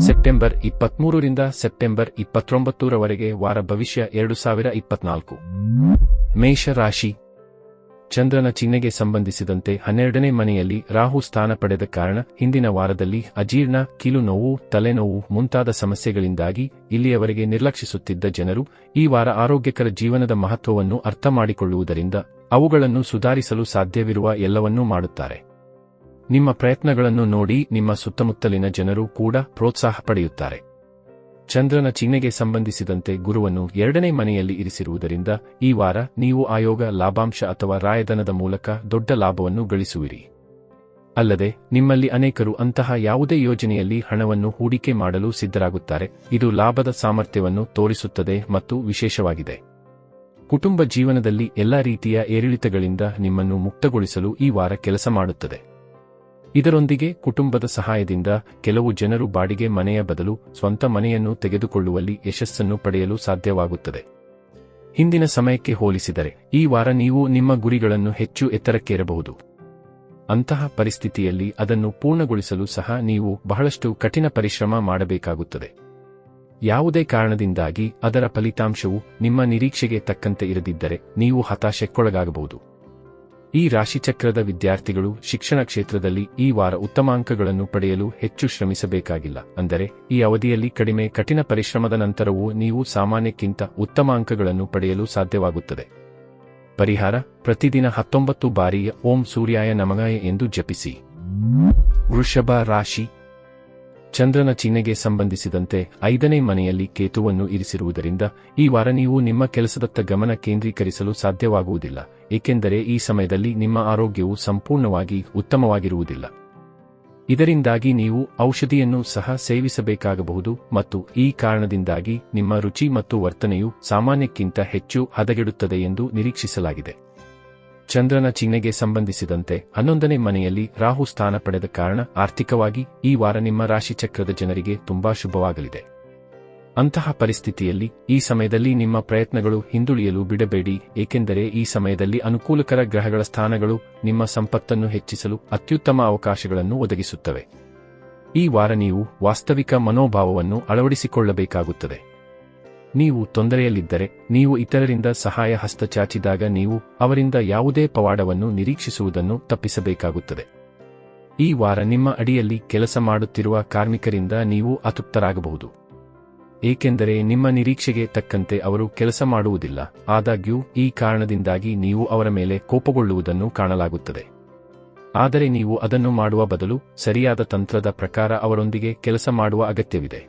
September 23ರಿಂದ September 29ರವರೆಗೆ ವಾರ ಭವಿಷ್ಯ 2024. ಮೇಷ ರಾಶಿ. ಚಂದ್ರನ ಚಿಹ್ನೆಗೆ ಸಂಬಂಧಿಸಿದಂತೆ 12ನೇ ಮನೆಯಲ್ಲಿ ರಾಹು ಸ್ಥಾನ ಪಡೆದ ಕಾರಣ ಹಿಂದಿನ ವಾರದಲ್ಲಿ ಅಜೀರ್ಣ, ಕೀಲು ನೋವು, ತಲೆನೋವು ಮುಂತಾದ ಸಮಸ್ಯೆಗಳಿಂದಾಗಿ ಇಲ್ಲಿಯವರೆಗೆ ನಿರ್ಲಕ್ಷಿಸುತ್ತಿದ್ದ ಜನರು ಈ ವಾರ ಆರೋಗ್ಯಕರ ಜೀವನದ ಮಹತ್ವವನ್ನು ಅರ್ಥಮಾಡಿಕೊಳ್ಳುವುದರಿಂದ ಅವುಗಳನ್ನು ಸುಧಾರಿಸಲು ಸಾಧ್ಯವಿರುವ ಎಲ್ಲವನ್ನೂ ಮಾಡುತ್ತಾರೆ. ನಿಮ್ಮ ಪ್ರಯತ್ನಗಳನ್ನು ನೋಡಿ ನಿಮ್ಮ ಸುತ್ತಮುತ್ತಲಿನ ಜನರು ಕೂಡ ಪ್ರೋತ್ಸಾಹ ಪಡೆಯುತ್ತಾರೆ. ಚಂದ್ರನ ಚಿಹ್ನೆಗೆ ಸಂಬಂಧಿಸಿದಂತೆ ಗುರುವನ್ನು 2ನೇ ಮನೆಯಲ್ಲಿ ಇರಿಸಿರುವುದರಿಂದ ಈ ವಾರ ನೀವು ಆಯೋಗ, ಲಾಭಾಂಶ ಅಥವಾ ರಾಯಧನದ ಮೂಲಕ ದೊಡ್ಡ ಲಾಭವನ್ನು ಗಳಿಸುವಿರಿ. ಅಲ್ಲದೆ ನಿಮ್ಮಲ್ಲಿ ಅನೇಕರು ಅಂತಹ ಯಾವುದೇ ಯೋಜನೆಯಲ್ಲಿ ಹಣವನ್ನು ಹೂಡಿಕೆ ಮಾಡಲು ಸಿದ್ಧರಾಗುತ್ತಾರೆ. ಇದು ಲಾಭದ ಸಾಮರ್ಥ್ಯವನ್ನು ತೋರಿಸುತ್ತದೆ ಮತ್ತು ವಿಶೇಷವಾಗಿದೆ. ಕುಟುಂಬ ಜೀವನದಲ್ಲಿ ಎಲ್ಲಾ ರೀತಿಯ ಏರಿಳಿತಗಳಿಂದ ನಿಮ್ಮನ್ನು ಮುಕ್ತಗೊಳಿಸಲು ಈ ವಾರ ಕೆಲಸ ಮಾಡುತ್ತದೆ. ಇದರೊಂದಿಗೆ ಕುಟುಂಬದ ಸಹಾಯದಿಂದ ಕೆಲವು ಜನರು ಬಾಡಿಗೆ ಮನೆಯ ಬದಲು ಸ್ವಂತ ಮನೆಯನ್ನು ತೆಗೆದುಕೊಳ್ಳುವಲ್ಲಿ ಯಶಸ್ಸನ್ನು ಪಡೆಯಲು ಸಾಧ್ಯವಾಗುತ್ತದೆ. ಹಿಂದಿನ ಸಮಯಕ್ಕೆ ಹೋಲಿಸಿದರೆ ಈ ವಾರ ನೀವು ನಿಮ್ಮ ಗುರಿಗಳನ್ನು ಹೆಚ್ಚು ಎತ್ತರಕ್ಕೇರಬಹುದು. ಅಂತಹ ಪರಿಸ್ಥಿತಿಯಲ್ಲಿ ಅದನ್ನು ಪೂರ್ಣಗೊಳಿಸಲು ಸಹ ನೀವು ಬಹಳಷ್ಟು ಕಠಿಣ ಪರಿಶ್ರಮ ಮಾಡಬೇಕಾಗುತ್ತದೆ. ಯಾವುದೇ ಕಾರಣದಿಂದಾಗಿ ಅದರ ಫಲಿತಾಂಶವು ನಿಮ್ಮ ನಿರೀಕ್ಷೆಗೆ ತಕ್ಕಂತೆ ಇರದಿದ್ದರೆ ನೀವು ಹತಾಶೆಗೊಳಗಾಗಬಹುದು. ಈ ರಾಶಿಚಕ್ರದ ವಿದ್ಯಾರ್ಥಿಗಳು ಶಿಕ್ಷಣ ಕ್ಷೇತ್ರದಲ್ಲಿ ಈ ವಾರ ಉತ್ತಮ ಅಂಕಗಳನ್ನು ಪಡೆಯಲು ಹೆಚ್ಚು ಶ್ರಮಿಸಬೇಕಾಗಿಲ್ಲ. ಅಂದರೆ ಈ ಅವಧಿಯಲ್ಲಿ ಕಡಿಮೆ ಕಠಿಣ ಪರಿಶ್ರಮದ ನಂತರವೂ ನೀವು ಸಾಮಾನ್ಯಕ್ಕಿಂತ ಉತ್ತಮ ಅಂಕಗಳನ್ನು ಪಡೆಯಲು ಸಾಧ್ಯವಾಗುತ್ತದೆ. ಪರಿಹಾರ: ಪ್ರತಿದಿನ 19 ಬಾರಿ ಓಂ ಸೂರ್ಯಾಯ ನಮಃ ಎಂದು ಜಪಿಸಿ. ವೃಷಭ ರಾಶಿ. ಚಂದ್ರನ ಚಿಹ್ನೆಗೆ ಸಂಬಂಧಿಸಿದಂತೆ 5ನೇ ಮನೆಯಲ್ಲಿ ಕೇತುವನ್ನು ಇರಿಸಿರುವುದರಿಂದ ಈ ವಾರ ನೀವು ನಿಮ್ಮ ಕೆಲಸದತ್ತ ಗಮನ ಕೇಂದ್ರೀಕರಿಸಲು ಸಾಧ್ಯವಾಗುವುದಿಲ್ಲ, ಏಕೆಂದರೆ ಈ ಸಮಯದಲ್ಲಿ ನಿಮ್ಮ ಆರೋಗ್ಯವು ಸಂಪೂರ್ಣವಾಗಿ ಉತ್ತಮವಾಗಿರುವುದಿಲ್ಲ. ಇದರಿಂದಾಗಿ ನೀವು ಔಷಧಿಯನ್ನು ಸಹ ಸೇವಿಸಬೇಕಾಗಬಹುದು ಮತ್ತು ಈ ಕಾರಣದಿಂದಾಗಿ ನಿಮ್ಮ ರುಚಿ ಮತ್ತು ವರ್ತನೆಯು ಸಾಮಾನ್ಯಕ್ಕಿಂತ ಹೆಚ್ಚು ಹದಗೆಡುತ್ತದೆ ಎಂದು ನಿರೀಕ್ಷಿಸಲಾಗಿದೆ. ಚಂದ್ರನ ಚಿಹ್ನೆಗೆ ಸಂಬಂಧಿಸಿದಂತೆ 11ನೇ ಮನೆಯಲ್ಲಿ ರಾಹು ಸ್ಥಾನ ಪಡೆದ ಕಾರಣ ಆರ್ಥಿಕವಾಗಿ ಈ ವಾರ ನಿಮ್ಮ ರಾಶಿಚಕ್ರದ ಜನರಿಗೆ ತುಂಬಾ ಶುಭವಾಗಲಿದೆ. ಅಂತಹ ಪರಿಸ್ಥಿತಿಯಲ್ಲಿ ಈ ಸಮಯದಲ್ಲಿ ನಿಮ್ಮ ಪ್ರಯತ್ನಗಳು ಹಿಂದುಳಿಯಲು ಬಿಡಬೇಡಿ, ಏಕೆಂದರೆ ಈ ಸಮಯದಲ್ಲಿ ಅನುಕೂಲಕರ ಗ್ರಹಗಳ ಸ್ಥಾನಗಳು ನಿಮ್ಮ ಸಂಪತ್ತನ್ನು ಹೆಚ್ಚಿಸಲು ಅತ್ಯುತ್ತಮ ಅವಕಾಶಗಳನ್ನು ಒದಗಿಸುತ್ತವೆ. ಈ ವಾರ ನೀವು ವಾಸ್ತವಿಕ ಮನೋಭಾವವನ್ನು ಅಳವಡಿಸಿಕೊಳ್ಳಬೇಕಾಗುತ್ತದೆ. ನೀವು ತೊಂದರೆಯಲ್ಲಿದ್ದರೆ ನೀವು ಇತರರಿಂದ ಸಹಾಯ ಹಸ್ತ ಚಾಚಿದಾಗ ನೀವು ಅವರಿಂದ ಯಾವುದೇ ಪವಾಡವನ್ನು ನಿರೀಕ್ಷಿಸುವುದನ್ನು ತಪ್ಪಿಸಬೇಕಾಗುತ್ತದೆ. ಈ ವಾರ ನಿಮ್ಮ ಅಡಿಯಲ್ಲಿ ಕೆಲಸ ಮಾಡುತ್ತಿರುವ ಕಾರ್ಮಿಕರಿಂದ ನೀವು ಅತೃಪ್ತರಾಗಬಹುದು, ಏಕೆಂದರೆ ನಿಮ್ಮ ನಿರೀಕ್ಷೆಗೆ ತಕ್ಕಂತೆ ಅವರು ಕೆಲಸ ಮಾಡುವುದಿಲ್ಲ. ಆದಾಗ್ಯೂ ಈ ಕಾರಣದಿಂದಾಗಿ ನೀವು ಅವರ ಮೇಲೆ ಕೋಪಗೊಳ್ಳುವುದನ್ನು ಕಾಣಲಾಗುತ್ತದೆ. ಆದರೆ ನೀವು ಅದನ್ನು ಮಾಡುವ ಬದಲು ಸರಿಯಾದ ತಂತ್ರದ ಪ್ರಕಾರ ಅವರೊಂದಿಗೆ ಕೆಲಸ ಮಾಡುವ ಅಗತ್ಯವಿದೆ.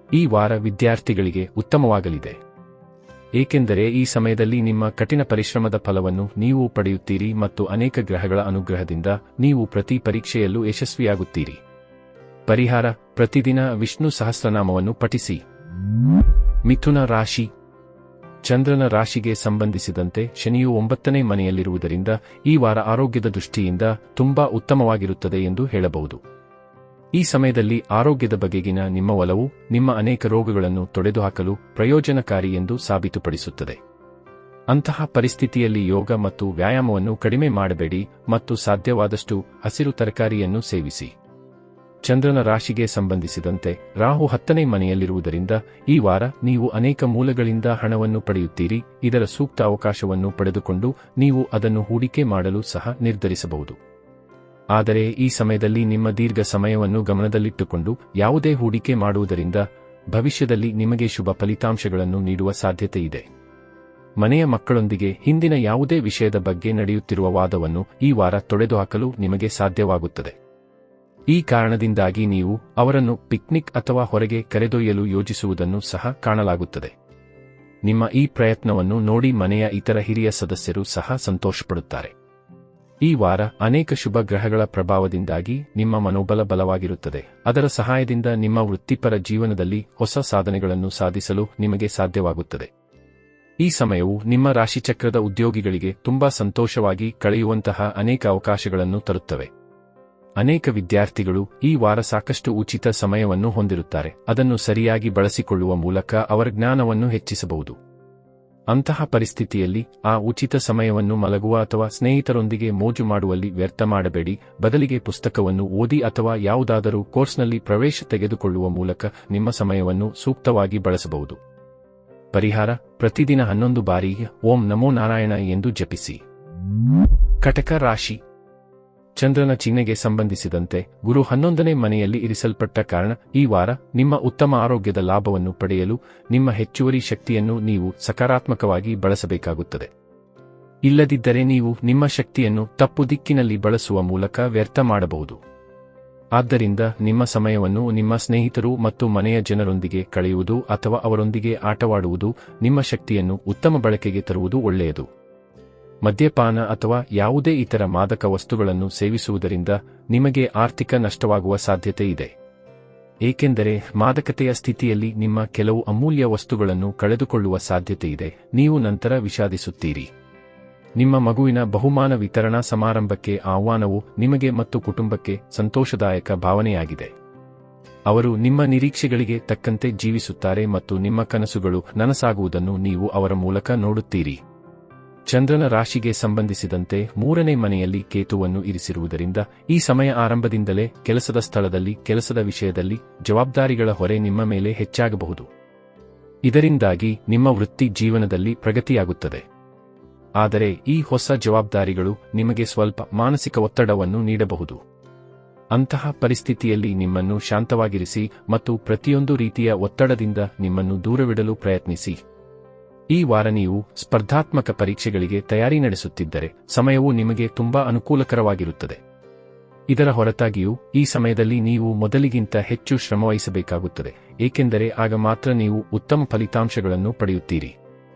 ಈ ವಾರ ವಿದ್ಯಾರ್ಥಿಗಳಿಗೆ ಉತ್ತಮವಾಗಲಿದೆ, ಏಕೆಂದರೆ ಈ ಸಮಯದಲ್ಲಿ ನಿಮ್ಮ ಕಠಿಣ ಪರಿಶ್ರಮದ ಫಲವನ್ನು ನೀವು ಪಡೆಯುತ್ತೀರಿ ಮತ್ತು ಅನೇಕ ಗ್ರಹಗಳ ಅನುಗ್ರಹದಿಂದ ನೀವು ಪ್ರತಿ ಪರೀಕ್ಷೆಯಲ್ಲೂ ಯಶಸ್ವಿಯಾಗುತ್ತೀರಿ. ಪರಿಹಾರ: ಪ್ರತಿದಿನ ವಿಷ್ಣು ಸಹಸ್ರನಾಮವನ್ನು ಪಠಿಸಿ. ಮಿಥುನ ರಾಶಿ. ಚಂದ್ರನ ರಾಶಿಗೆ ಸಂಬಂಧಿಸಿದಂತೆ ಶನಿಯು 9ನೇ ಮನೆಯಲ್ಲಿರುವುದರಿಂದ ಈ ವಾರ ಆರೋಗ್ಯದ ದೃಷ್ಟಿಯಿಂದ ತುಂಬಾ ಉತ್ತಮವಾಗಿರುತ್ತದೆ ಎಂದು ಹೇಳಬಹುದು. ಈ ಸಮಯದಲ್ಲಿ ಆರೋಗ್ಯದ ಬಗೆಗಿನ ನಿಮ್ಮ ಒಲವು ನಿಮ್ಮ ಅನೇಕ ರೋಗಗಳನ್ನು ತೊಡೆದುಹಾಕಲು ಪ್ರಯೋಜನಕಾರಿ ಎಂದು ಸಾಬೀತುಪಡಿಸುತ್ತದೆ. ಅಂತಹ ಪರಿಸ್ಥಿತಿಯಲ್ಲಿ ಯೋಗ ಮತ್ತು ವ್ಯಾಯಾಮವನ್ನು ಕಡಿಮೆ ಮಾಡಬೇಡಿ ಮತ್ತು ಸಾಧ್ಯವಾದಷ್ಟು ಹಸಿರು ತರಕಾರಿಯನ್ನು ಸೇವಿಸಿ. ಚಂದ್ರನ ರಾಶಿಗೆ ಸಂಬಂಧಿಸಿದಂತೆ ರಾಹು 10ನೇ ಮನೆಯಲ್ಲಿರುವುದರಿಂದ ಈ ವಾರ ನೀವು ಅನೇಕ ಮೂಲಗಳಿಂದ ಹಣವನ್ನು ಪಡೆಯುತ್ತೀರಿ. ಇದರ ಸೂಕ್ತ ಅವಕಾಶವನ್ನು ಪಡೆದುಕೊಂಡು ನೀವು ಅದನ್ನು ಹೂಡಿಕೆ ಮಾಡಲು ಸಹ ನಿರ್ಧರಿಸಬಹುದು. ಆದರೆ ಈ ಸಮಯದಲ್ಲಿ ನಿಮ್ಮ ದೀರ್ಘ ಸಮಯವನ್ನು ಗಮನದಲ್ಲಿಟ್ಟುಕೊಂಡು ಯಾವುದೇ ಹೂಡಿಕೆ ಮಾಡುವುದರಿಂದ ಭವಿಷ್ಯದಲ್ಲಿ ನಿಮಗೆ ಶುಭ ಫಲಿತಾಂಶಗಳನ್ನು ನೀಡುವ ಸಾಧ್ಯತೆ ಇದೆ. ಮನೆಯ ಮಕ್ಕಳೊಂದಿಗೆ ಹಿಂದಿನ ಯಾವುದೇ ವಿಷಯದ ಬಗ್ಗೆ ನಡೆಯುತ್ತಿರುವ ವಾದವನ್ನು ಈ ವಾರ ತೊಡೆದುಹಾಕಲು ನಿಮಗೆ ಸಾಧ್ಯವಾಗುತ್ತದೆ. ಈ ಕಾರಣದಿಂದಾಗಿ ನೀವು ಅವರನ್ನು ಪಿಕ್ನಿಕ್ ಅಥವಾ ಹೊರಗೆ ಕರೆದೊಯ್ಯಲು ಯೋಜಿಸುವುದನ್ನು ಸಹ ಕಾಣಲಾಗುತ್ತದೆ. ನಿಮ್ಮ ಈ ಪ್ರಯತ್ನವನ್ನು ನೋಡಿ ಮನೆಯ ಇತರ ಹಿರಿಯ ಸದಸ್ಯರು ಸಹ ಸಂತೋಷಪಡುತ್ತಾರೆ. ಈ ವಾರ ಅನೇಕ ಶುಭ ಗ್ರಹಗಳ ಪ್ರಭಾವದಿಂದಾಗಿ ನಿಮ್ಮ ಮನೋಬಲ ಬಲವಾಗಿರುತ್ತದೆ. ಅದರ ಸಹಾಯದಿಂದ ನಿಮ್ಮ ವೃತ್ತಿಪರ ಜೀವನದಲ್ಲಿ ಹೊಸ ಸಾಧನೆಗಳನ್ನು ಸಾಧಿಸಲು ನಿಮಗೆ ಸಾಧ್ಯವಾಗುತ್ತದೆ. ಈ ಸಮಯವು ನಿಮ್ಮ ರಾಶಿಚಕ್ರದ ಉದ್ಯೋಗಿಗಳಿಗೆ ತುಂಬಾ ಸಂತೋಷವಾಗಿ ಕಳೆಯುವಂತಹ ಅನೇಕ ಅವಕಾಶಗಳನ್ನು ತರುತ್ತವೆ. ಅನೇಕ ವಿದ್ಯಾರ್ಥಿಗಳು ಈ ವಾರ ಸಾಕಷ್ಟು ಉಚಿತ ಸಮಯವನ್ನು ಹೊಂದಿರುತ್ತಾರೆ. ಅದನ್ನು ಸರಿಯಾಗಿ ಬಳಸಿಕೊಳ್ಳುವ ಮೂಲಕ ಅವರ ಜ್ಞಾನವನ್ನು ಹೆಚ್ಚಿಸಬಹುದು. ಅಂತಹ ಪರಿಸ್ಥಿತಿಯಲ್ಲಿ ಆ ಉಚಿತ ಸಮಯವನ್ನು ಮಲಗುವ ಅಥವಾ ಸ್ನೇಹಿತರೊಂದಿಗೆ ಮೋಜು ಮಾಡುವಲ್ಲಿ ವ್ಯರ್ಥ ಮಾಡಬೇಡಿ, ಬದಲಿಗೆ ಪುಸ್ತಕವನ್ನು ಓದಿ ಅಥವಾ ಯಾವುದಾದರೂ ಕೋರ್ಸ್ನಲ್ಲಿ ಪ್ರವೇಶ ತೆಗೆದುಕೊಳ್ಳುವ ಮೂಲಕ ನಿಮ್ಮ ಸಮಯವನ್ನು ಸೂಕ್ತವಾಗಿ ಬಳಸಬಹುದು. ಪರಿಹಾರ: ಪ್ರತಿದಿನ 11 ಬಾರಿ ಓಂ ನಮೋ ನಾರಾಯಣ ಎಂದು ಜಪಿಸಿ. ಕಟಕ ರಾಶಿ. ಚಂದ್ರನ ಚಿಹ್ನೆಗೆ ಸಂಬಂಧಿಸಿದಂತೆ ಗುರು 11ನೇ ಮನೆಯಲ್ಲಿ ಇರಿಸಲ್ಪಟ್ಟ ಕಾರಣ ಈ ವಾರ ನಿಮ್ಮ ಉತ್ತಮ ಆರೋಗ್ಯದ ಲಾಭವನ್ನು ಪಡೆಯಲು ನಿಮ್ಮ ಹೆಚ್ಚುವರಿ ಶಕ್ತಿಯನ್ನು ನೀವು ಸಕಾರಾತ್ಮಕವಾಗಿ ಬಳಸಬೇಕಾಗುತ್ತದೆ. ಇಲ್ಲದಿದ್ದರೆ ನೀವು ನಿಮ್ಮ ಶಕ್ತಿಯನ್ನು ತಪ್ಪು ದಿಕ್ಕಿನಲ್ಲಿ ಬಳಸುವ ಮೂಲಕ ವ್ಯರ್ಥ ಮಾಡಬಹುದು. ಆದ್ದರಿಂದ ನಿಮ್ಮ ಸಮಯವನ್ನು ನಿಮ್ಮ ಸ್ನೇಹಿತರು ಮತ್ತು ಮನೆಯ ಜನರೊಂದಿಗೆ ಕಳೆಯುವುದು ಅಥವಾ ಅವರೊಂದಿಗೆ ಆಟವಾಡುವುದು ನಿಮ್ಮ ಶಕ್ತಿಯನ್ನು ಉತ್ತಮ ಬಳಕೆಗೆ ತರುವುದು ಒಳ್ಳೆಯದು. ಮದ್ಯಪಾನ ಅಥವಾ ಯಾವುದೇ ಇತರ ಮಾದಕ ವಸ್ತುಗಳನ್ನು ಸೇವಿಸುವುದರಿಂದ ನಿಮಗೆ ಆರ್ಥಿಕ ನಷ್ಟವಾಗುವ ಸಾಧ್ಯತೆ ಇದೆ. ಏಕೆಂದರೆ ಮಾದಕತೆಯ ಸ್ಥಿತಿಯಲ್ಲಿ ನಿಮ್ಮ ಕೆಲವು ಅಮೂಲ್ಯ ವಸ್ತುಗಳನ್ನು ಕಳೆದುಕೊಳ್ಳುವ ಸಾಧ್ಯತೆಯಿದೆ, ನೀವು ನಂತರ ವಿಷಾದಿಸುತ್ತೀರಿ. ನಿಮ್ಮ ಮಗುವಿನ ಬಹುಮಾನ ವಿತರಣಾ ಸಮಾರಂಭಕ್ಕೆ ಆಹ್ವಾನವು ನಿಮಗೆ ಮತ್ತು ಕುಟುಂಬಕ್ಕೆ ಸಂತೋಷದಾಯಕ ಭಾವನೆಯಾಗಿದೆ. ಅವರು ನಿಮ್ಮ ನಿರೀಕ್ಷೆಗಳಿಗೆ ತಕ್ಕಂತೆ ಜೀವಿಸುತ್ತಾರೆ ಮತ್ತು ನಿಮ್ಮ ಕನಸುಗಳು ನನಸಾಗುವುದನ್ನು ನೀವು ಅವರ ಮೂಲಕ ನೋಡುತ್ತೀರಿ. ಚಂದ್ರನ ರಾಶಿಗೆ ಸಂಬಂಧಿಸಿದಂತೆ 3ನೇ ಮನೆಯಲ್ಲಿ ಕೇತುವನ್ನು ಇರಿಸಿರುವುದರಿಂದ ಈ ಸಮಯ ಆರಂಭದಿಂದಲೇ ಕೆಲಸದ ಸ್ಥಳದಲ್ಲಿ ಕೆಲಸದ ವಿಷಯದಲ್ಲಿ ಜವಾಬ್ದಾರಿಗಳ ಹೊರೆ ನಿಮ್ಮ ಮೇಲೆ ಹೆಚ್ಚಾಗಬಹುದು. ಇದರಿಂದಾಗಿ ನಿಮ್ಮ ವೃತ್ತಿ ಜೀವನದಲ್ಲಿ ಪ್ರಗತಿಯಾಗುತ್ತದೆ. ಆದರೆ ಈ ಹೊಸ ಜವಾಬ್ದಾರಿಗಳು ನಿಮಗೆ ಸ್ವಲ್ಪ ಮಾನಸಿಕ ಒತ್ತಡವನ್ನು ನೀಡಬಹುದು. ಅಂತಹ ಪರಿಸ್ಥಿತಿಯಲ್ಲಿ ನಿಮ್ಮನ್ನು ಶಾಂತವಾಗಿರಿಸಿ ಮತ್ತು ಪ್ರತಿಯೊಂದು ರೀತಿಯ ಒತ್ತಡದಿಂದ ನಿಮ್ಮನ್ನು ದೂರವಿಡಲು ಪ್ರಯತ್ನಿಸಿ. ಈ ವಾರ ನೀವು ಸ್ಪರ್ಧಾತ್ಮಕ ಪರೀಕ್ಷೆಗಳಿಗೆ ತಯಾರಿ ನಡೆಸುತ್ತಿದ್ದರೆ ಸಮಯವು ನಿಮಗೆ ತುಂಬಾ ಅನುಕೂಲಕರವಾಗಿರುತ್ತದೆ. ಇದರ ಹೊರತಾಗಿಯೂ ಈ ಸಮಯದಲ್ಲಿ ನೀವು ಮೊದಲಿಗಿಂತ ಹೆಚ್ಚು ಶ್ರಮವಹಿಸಬೇಕಾಗುತ್ತದೆ, ಏಕೆಂದರೆ ಆಗ ಮಾತ್ರ ನೀವು ಉತ್ತಮ ಫಲಿತಾಂಶಗಳನ್ನು ಪಡೆಯುತ್ತೀರಿ.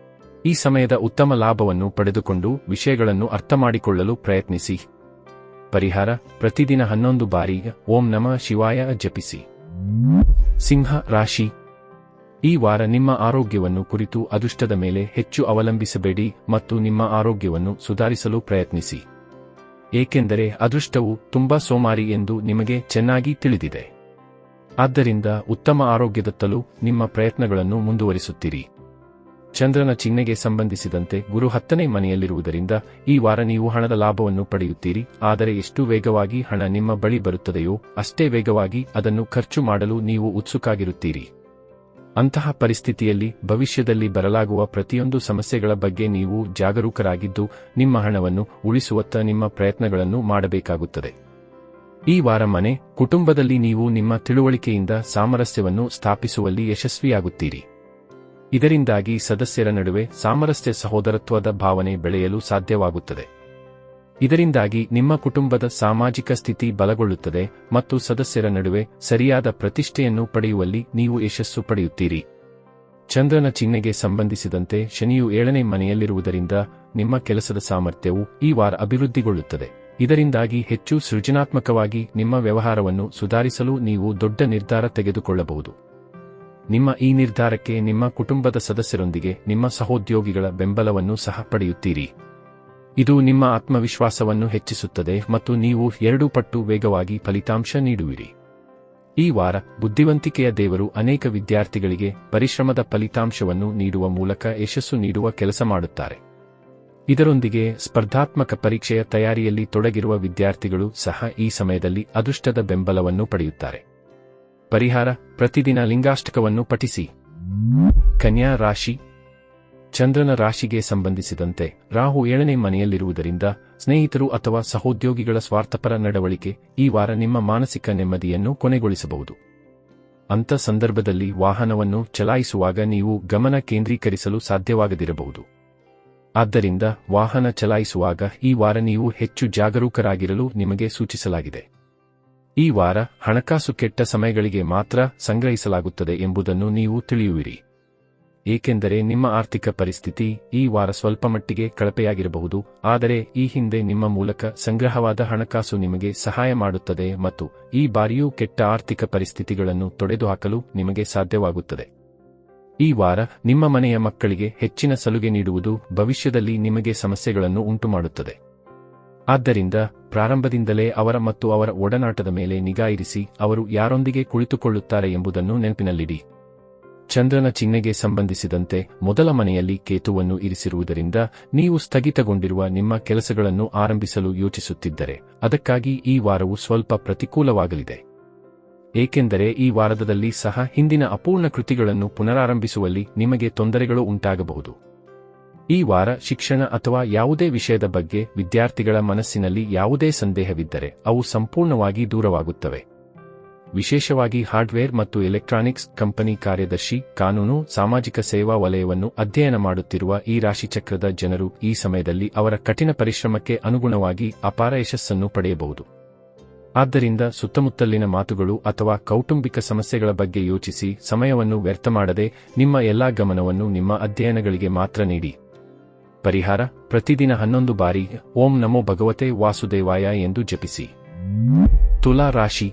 ಈ ಸಮಯದ ಉತ್ತಮ ಲಾಭವನ್ನು ಪಡೆದುಕೊಂಡು ವಿಷಯಗಳನ್ನು ಅರ್ಥಮಾಡಿಕೊಳ್ಳಲು ಪ್ರಯತ್ನಿಸಿ. ಪರಿಹಾರ: ಪ್ರತಿದಿನ 11 ಬಾರಿ ಓಂ ನಮಃ ಶಿವಾಯ ಜಪಿಸಿ. ಸಿಂಹ ರಾಶಿ. ಈ ವಾರ ನಿಮ್ಮ ಆರೋಗ್ಯವನ್ನು ಕುರಿತು ಅದೃಷ್ಟದ ಮೇಲೆ ಹೆಚ್ಚು ಅವಲಂಬಿಸಬೇಡಿ ಮತ್ತು ನಿಮ್ಮ ಆರೋಗ್ಯವನ್ನು ಸುಧಾರಿಸಲು ಪ್ರಯತ್ನಿಸಿ. ಏಕೆಂದರೆ ಅದೃಷ್ಟವು ತುಂಬಾ ಸೋಮಾರಿ ಎಂದು ನಿಮಗೆ ಚೆನ್ನಾಗಿ ತಿಳಿದಿದೆ. ಆದ್ದರಿಂದ ಉತ್ತಮ ಆರೋಗ್ಯದತ್ತಲೂ ನಿಮ್ಮ ಪ್ರಯತ್ನಗಳನ್ನು ಮುಂದುವರಿಸುತ್ತೀರಿ. ಚಂದ್ರನ ಚಿಹ್ನೆಗೆ ಸಂಬಂಧಿಸಿದಂತೆ ಗುರು 10ನೇ ಮನೆಯಲ್ಲಿರುವುದರಿಂದ ಈ ವಾರ ನೀವು ಹಣದ ಲಾಭವನ್ನು ಪಡೆಯುತ್ತೀರಿ. ಆದರೆ ಎಷ್ಟು ವೇಗವಾಗಿ ಹಣ ನಿಮ್ಮ ಬಳಿ ಬರುತ್ತದೆಯೋ ಅಷ್ಟೇ ವೇಗವಾಗಿ ಅದನ್ನು ಖರ್ಚು ಮಾಡಲು ನೀವು ಉತ್ಸುಕಾಗಿರುತ್ತೀರಿ. ಅಂತಹ ಪರಿಸ್ಥಿತಿಯಲ್ಲಿ ಭವಿಷ್ಯದಲ್ಲಿ ಬರಲಾಗುವ ಪ್ರತಿಯೊಂದು ಸಮಸ್ಯೆಗಳ ಬಗ್ಗೆ ನೀವು ಜಾಗರೂಕರಾಗಿದ್ದು ನಿಮ್ಮ ಹಣವನ್ನು ಉಳಿಸುವತ್ತ ನಿಮ್ಮ ಪ್ರಯತ್ನಗಳನ್ನು ಮಾಡಬೇಕಾಗುತ್ತದೆ. ಈ ವಾರ ಮನೆ, ಕುಟುಂಬದಲ್ಲಿ ನೀವು ನಿಮ್ಮ ತಿಳುವಳಿಕೆಯಿಂದ ಸಾಮರಸ್ಯವನ್ನು ಸ್ಥಾಪಿಸುವಲ್ಲಿ ಯಶಸ್ವಿಯಾಗುತ್ತೀರಿ. ಇದರಿಂದಾಗಿ ಸದಸ್ಯರ ನಡುವೆ ಸಾಮರಸ್ಯ ಸಹೋದರತ್ವದ ಭಾವನೆ ಬೆಳೆಯಲು ಸಾಧ್ಯವಾಗುತ್ತದೆ. ಇದರಿಂದಾಗಿ ನಿಮ್ಮ ಕುಟುಂಬದ ಸಾಮಾಜಿಕ ಸ್ಥಿತಿ ಬಲಗೊಳ್ಳುತ್ತದೆ ಮತ್ತು ಸದಸ್ಯರ ನಡುವೆ ಸರಿಯಾದ ಪ್ರತಿಷ್ಠೆಯನ್ನು ಪಡೆಯುವಲ್ಲಿ ನೀವು ಯಶಸ್ಸು ಪಡೆಯುತ್ತೀರಿ. ಚಂದ್ರನ ಚಿಹ್ನೆಗೆ ಸಂಬಂಧಿಸಿದಂತೆ ಶನಿಯು 7ನೇ ಮನೆಯಲ್ಲಿರುವುದರಿಂದ ನಿಮ್ಮ ಕೆಲಸದ ಸಾಮರ್ಥ್ಯವು ಈ ವಾರ ಅಭಿವೃದ್ಧಿಗೊಳ್ಳುತ್ತದೆ. ಇದರಿಂದಾಗಿ ಹೆಚ್ಚು ಸೃಜನಾತ್ಮಕವಾಗಿ ನಿಮ್ಮ ವ್ಯವಹಾರವನ್ನು ಸುಧಾರಿಸಲು ನೀವು ದೊಡ್ಡ ನಿರ್ಧಾರ ತೆಗೆದುಕೊಳ್ಳಬಹುದು. ನಿಮ್ಮ ಈ ನಿರ್ಧಾರಕ್ಕೆ ನಿಮ್ಮ ಕುಟುಂಬದ ಸದಸ್ಯರೊಂದಿಗೆ ನಿಮ್ಮ ಸಹೋದ್ಯೋಗಿಗಳ ಬೆಂಬಲವನ್ನು ಸಹ ಪಡೆಯುತ್ತೀರಿ. ಇದು ನಿಮ್ಮ ಆತ್ಮವಿಶ್ವಾಸವನ್ನು ಹೆಚ್ಚಿಸುತ್ತದೆ ಮತ್ತು ನೀವು 2 ಪಟ್ಟು ವೇಗವಾಗಿ ಫಲಿತಾಂಶ ನೀಡುವಿರಿ. ಈ ವಾರ ಬುದ್ಧಿವಂತಿಕೆಯ ದೇವರು ಅನೇಕ ವಿದ್ಯಾರ್ಥಿಗಳಿಗೆ ಪರಿಶ್ರಮದ ಫಲಿತಾಂಶವನ್ನು ನೀಡುವ ಮೂಲಕ ಯಶಸ್ಸು ನೀಡುವ ಕೆಲಸ ಮಾಡುತ್ತಾರೆ. ಇದರೊಂದಿಗೆ ಸ್ಪರ್ಧಾತ್ಮಕ ಪರೀಕ್ಷೆಯ ತಯಾರಿಯಲ್ಲಿ ತೊಡಗಿರುವ ವಿದ್ಯಾರ್ಥಿಗಳು ಸಹ ಈ ಸಮಯದಲ್ಲಿ ಅದೃಷ್ಟದ ಬೆಂಬಲವನ್ನು ಪಡೆಯುತ್ತಾರೆ. ಪರಿಹಾರ: ಪ್ರತಿದಿನ ಲಿಂಗಾಷ್ಟಕವನ್ನು ಪಠಿಸಿ. ಕನ್ಯಾ ರಾಶಿ. ಚಂದ್ರನ ರಾಶಿಗೆ ಸಂಬಂಧಿಸಿದಂತೆ ರಾಹು 7ನೇ ಮನೆಯಲ್ಲಿರುವುದರಿಂದ ಸ್ನೇಹಿತರು ಅಥವಾ ಸಹೋದ್ಯೋಗಿಗಳ ಸ್ವಾರ್ಥಪರ ನಡವಳಿಕೆ ಈ ವಾರ ನಿಮ್ಮ ಮಾನಸಿಕ ನೆಮ್ಮದಿಯನ್ನು ಕೊನೆಗೊಳಿಸಬಹುದು. ಅಂಥ ಸಂದರ್ಭದಲ್ಲಿ ವಾಹನವನ್ನು ಚಲಾಯಿಸುವಾಗ ನೀವು ಗಮನ ಕೇಂದ್ರೀಕರಿಸಲು ಸಾಧ್ಯವಾಗದಿರಬಹುದು. ಆದ್ದರಿಂದ ವಾಹನ ಚಲಾಯಿಸುವಾಗ ಈ ವಾರ ನೀವು ಹೆಚ್ಚು ಜಾಗರೂಕರಾಗಿರಲು ನಿಮಗೆ ಸೂಚಿಸಲಾಗಿದೆ. ಈ ವಾರ ಹಣಕಾಸು ಕೆಟ್ಟ ಸಮಯಗಳಿಗೆ ಮಾತ್ರ ಸಂಗ್ರಹಿಸಲಾಗುತ್ತದೆ ಎಂಬುದನ್ನು ನೀವು ತಿಳಿಯುವಿರಿ. ಏಕೆಂದರೆ ನಿಮ್ಮ ಆರ್ಥಿಕ ಪರಿಸ್ಥಿತಿ ಈ ವಾರ ಸ್ವಲ್ಪಮಟ್ಟಿಗೆ ಕಳಪೆಯಾಗಿರಬಹುದು, ಆದರೆ ಈ ಹಿಂದೆ ನಿಮ್ಮ ಮೂಲಕ ಸಂಗ್ರಹವಾದ ಹಣಕಾಸು ನಿಮಗೆ ಸಹಾಯ ಮಾಡುತ್ತದೆ ಮತ್ತು ಈ ಬಾರಿಯೂ ಕೆಟ್ಟ ಆರ್ಥಿಕ ಪರಿಸ್ಥಿತಿಗಳನ್ನು ತೊಡೆದುಹಾಕಲು ನಿಮಗೆ ಸಾಧ್ಯವಾಗುತ್ತದೆ. ಈ ವಾರ ನಿಮ್ಮ ಮನೆಯ ಮಕ್ಕಳಿಗೆ ಹೆಚ್ಚಿನ ಸಲುಗೆ ನೀಡುವುದು ಭವಿಷ್ಯದಲ್ಲಿ ನಿಮಗೆ ಸಮಸ್ಯೆಗಳನ್ನು ಉಂಟುಮಾಡುತ್ತದೆ. ಆದ್ದರಿಂದ ಪ್ರಾರಂಭದಿಂದಲೇ ಅವರ ಮತ್ತು ಅವರ ಒಡನಾಟದ ಮೇಲೆ ನಿಗಾ ಇರಿಸಿ ಅವರು ಯಾರೊಂದಿಗೆ ಕುಳಿತುಕೊಳ್ಳುತ್ತಾರೆ ಎಂಬುದನ್ನು ನೆನಪಿನಲ್ಲಿಡಿ. ಚಂದ್ರನ ಚಿಹ್ನೆಗೆ ಸಂಬಂಧಿಸಿದಂತೆ ಮೊದಲ ಮನೆಯಲ್ಲಿ ಕೇತುವನ್ನು ಇರಿಸಿರುವುದರಿಂದ ನೀವು ಸ್ಥಗಿತಗೊಂಡಿರುವ ನಿಮ್ಮ ಕೆಲಸಗಳನ್ನು ಆರಂಭಿಸಲು ಯೋಚಿಸುತ್ತಿದ್ದರೆ ಅದಕ್ಕಾಗಿ ಈ ವಾರವು ಸ್ವಲ್ಪ ಪ್ರತಿಕೂಲವಾಗಲಿದೆ. ಏಕೆಂದರೆ ಈ ವಾರದಲ್ಲಿ ಸಹ ಹಿಂದಿನ ಅಪೂರ್ಣ ಕೃತಿಗಳನ್ನು ಪುನರಾರಂಭಿಸುವಲ್ಲಿ ನಿಮಗೆ ತೊಂದರೆಗಳು ಉಂಟಾಗಬಹುದು. ಈ ವಾರ ಶಿಕ್ಷಣ ಅಥವಾ ಯಾವುದೇ ವಿಷಯದ ಬಗ್ಗೆ ವಿದ್ಯಾರ್ಥಿಗಳ ಮನಸ್ಸಿನಲ್ಲಿ ಯಾವುದೇ ಸಂದೇಹವಿದ್ದರೆ ಅವು ಸಂಪೂರ್ಣವಾಗಿ ದೂರವಾಗುತ್ತವೆ. ವಿಶೇಷವಾಗಿ ಹಾರ್ಡ್ವೇರ್ ಮತ್ತು ಎಲೆಕ್ಟ್ರಾನಿಕ್ಸ್ ಕಂಪನಿ ಕಾರ್ಯದರ್ಶಿ, ಕಾನೂನು, ಸಾಮಾಜಿಕ ಸೇವಾ ವಲಯವನ್ನು ಅಧ್ಯಯನ ಮಾಡುತ್ತಿರುವ ಈ ರಾಶಿಚಕ್ರದ ಜನರು ಈ ಸಮಯದಲ್ಲಿ ಅವರ ಕಠಿಣ ಪರಿಶ್ರಮಕ್ಕೆ ಅನುಗುಣವಾಗಿ ಅಪಾರ ಯಶಸ್ಸನ್ನು ಪಡೆಯಬಹುದು. ಆದ್ದರಿಂದ ಸುತ್ತಮುತ್ತಲಿನ ಮಾತುಗಳು ಅಥವಾ ಕೌಟುಂಬಿಕ ಸಮಸ್ಯೆಗಳ ಬಗ್ಗೆ ಯೋಚಿಸಿ ಸಮಯವನ್ನು ವ್ಯರ್ಥ ಮಾಡದೆ ನಿಮ್ಮ ಎಲ್ಲಾ ಗಮನವನ್ನು ನಿಮ್ಮ ಅಧ್ಯಯನಗಳಿಗೆ ಮಾತ್ರ ನೀಡಿ. ಪರಿಹಾರ: ಪ್ರತಿದಿನ 11 ಬಾರಿ ಓಂ ನಮೋ ಭಗವತೆ ವಾಸುದೇವಾಯ ಎಂದು ಜಪಿಸಿ. ತುಲಾ ರಾಶಿ.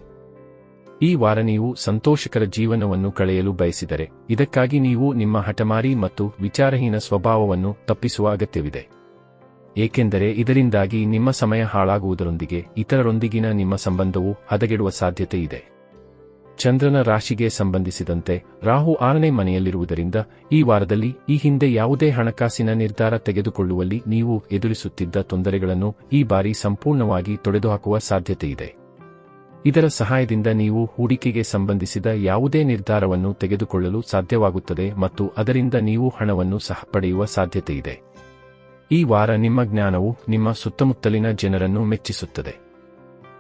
ಈ ವಾರ ನೀವು ಸಂತೋಷಕರ ಜೀವನವನ್ನು ಕಳೆಯಲು ಬಯಸಿದರೆ ಇದಕ್ಕಾಗಿ ನೀವು ನಿಮ್ಮ ಹಠಮಾರಿ ಮತ್ತು ವಿಚಾರಹೀನ ಸ್ವಭಾವವನ್ನು ತಪ್ಪಿಸುವ ಅಗತ್ಯವಿದೆ. ಏಕೆಂದರೆ ಇದರಿಂದಾಗಿ ನಿಮ್ಮ ಸಮಯ ಹಾಳಾಗುವುದರೊಂದಿಗೆ ಇತರರೊಂದಿಗಿನ ನಿಮ್ಮ ಸಂಬಂಧವು ಹದಗೆಡುವ ಸಾಧ್ಯತೆ ಇದೆ. ಚಂದ್ರನ ರಾಶಿಗೆ ಸಂಬಂಧಿಸಿದಂತೆ ರಾಹು 6ನೇ ಮನೆಯಲ್ಲಿರುವುದರಿಂದ ಈ ವಾರದಲ್ಲಿ ಈ ಹಿಂದೆ ಯಾವುದೇ ಹಣಕಾಸಿನ ನಿರ್ಧಾರ ತೆಗೆದುಕೊಳ್ಳುವಲ್ಲಿ ನೀವು ಎದುರಿಸುತ್ತಿದ್ದ ತೊಂದರೆಗಳನ್ನು ಈ ಬಾರಿ ಸಂಪೂರ್ಣವಾಗಿ ತೊಡೆದುಹಾಕುವ ಸಾಧ್ಯತೆಯಿದೆ. ಇದರ ಸಹಾಯದಿಂದ ನೀವು ಹೂಡಿಕೆಗೆ ಸಂಬಂಧಿಸಿದ ಯಾವುದೇ ನಿರ್ಧಾರವನ್ನು ತೆಗೆದುಕೊಳ್ಳಲು ಸಾಧ್ಯವಾಗುತ್ತದೆ ಮತ್ತು ಅದರಿಂದ ನೀವು ಹಣವನ್ನು ಸಹ ಪಡೆಯುವ ಸಾಧ್ಯತೆಯಿದೆ. ಈ ವಾರ ನಿಮ್ಮ ಜ್ಞಾನವು ನಿಮ್ಮ ಸುತ್ತಮುತ್ತಲಿನ ಜನರನ್ನು ಮೆಚ್ಚಿಸುತ್ತದೆ.